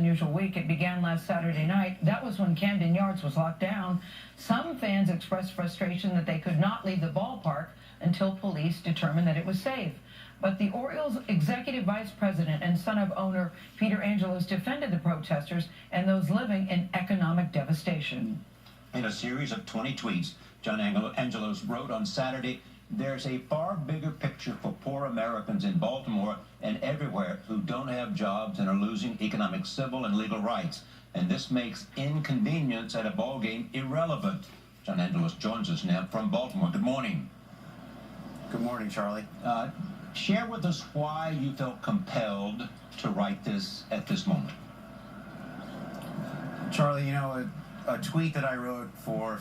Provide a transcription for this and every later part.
unusual week. It began last Saturday night. That was when Camden Yards was locked down. Some fans expressed frustration that they could not leave the ballpark until police determined that it was safe. But the Orioles' executive vice president and son of owner P Angelos defended the protesters and those living in economic devastation. In a series of 20 tweets, Angelos wrote on Saturday, "There's a far bigger picture for poor Americans in Baltimore and everywhere who don't have jobs and are losing economic, civil, and legal rights. And this makes inconvenience at a ball game irrelevant." John Angelos joins us now from Baltimore. Good morning. Good morning, Charlie. Share with us why you felt compelled to write this at this moment. Charlie, you know, a tweet that I wrote for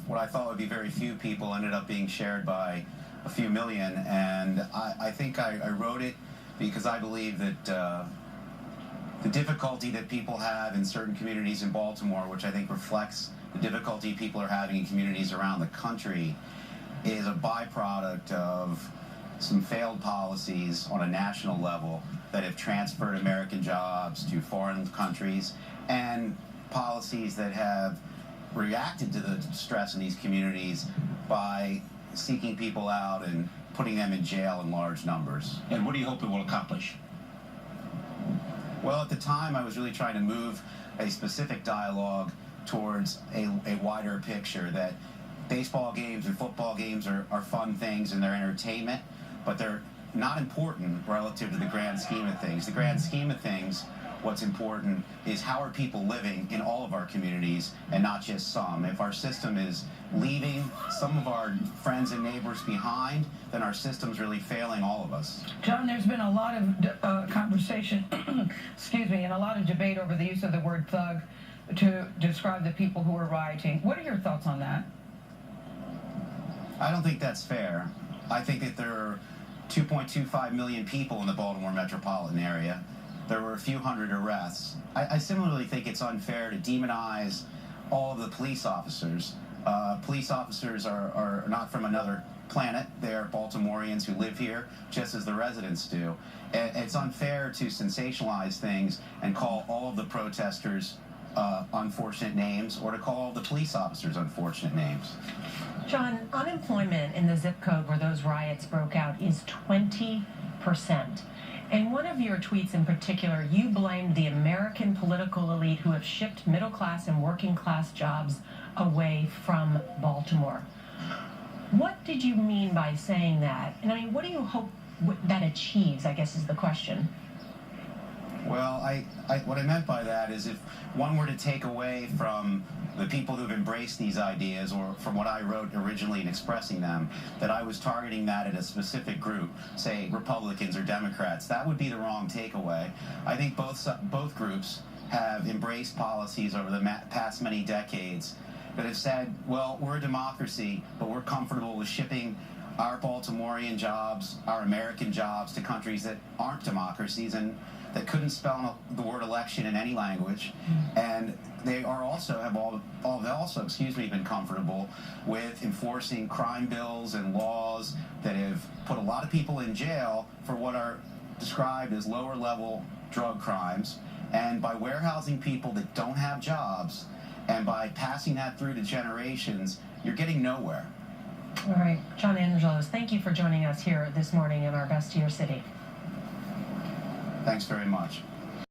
what I thought would be very few people ended up being shared by a few million, and I think I wrote it because I believe that the difficulty that people have in certain communities in Baltimore, which I think reflects the difficulty people are having in communities around the country, is a byproduct of some failed policies on a national level that have transferred American jobs to foreign countries, and policies that have reacted to the stress in these communities by seeking people out and putting them in jail in large numbers. And what do you hope it will accomplish? Well, at the time, I was really trying to move a specific dialogue towards a wider picture that baseball games and football games are fun things and they're entertainment, but they're not important relative to the grand scheme of things. The grand scheme of things, what's important is how are people living in all of our communities and not just some. If our system is leaving some of our friends and neighbors behind, then our system's really failing all of us. John, there's been a lot of conversation, excuse me, and a lot of debate over the use of the word thug to describe the people who are rioting. What are your thoughts on that? I don't think that's fair. I think that there are 2.25 million people in the Baltimore metropolitan area. There were a few hundred arrests. I similarly think it's unfair to demonize all of the police officers. Police officers are not from another planet. They're Baltimoreans who live here, just as the residents do. It's unfair to sensationalize things and call all of the protesters unfortunate names, or to call all the police officers unfortunate names. John, unemployment in the zip code where those riots broke out is 20%. In one of your tweets in particular, you blamed the American political elite who have shipped middle-class and working-class jobs away from Baltimore. What did you mean by saying that? And I mean, what do you hope that achieves, I guess is the question. Well, what I meant by that is if one were to take away from the people who've embraced these ideas, or from what I wrote originally in expressing them, that I was targeting that at a specific group, say Republicans or Democrats, that would be the wrong takeaway. I think both groups have embraced policies over the past many decades that have said, well, we're a democracy, but we're comfortable with shipping our Baltimorean jobs, our American jobs, to countries that aren't democracies and that couldn't spell the word election in any language, and they are also have been comfortable with enforcing crime bills and laws that have put a lot of people in jail for what are described as lower level drug crimes, and by warehousing people that don't have jobs and by passing that through to generations, you're getting nowhere. All right, John Angelos, thank you for joining us here this morning in our Best to Your City. Thanks very much.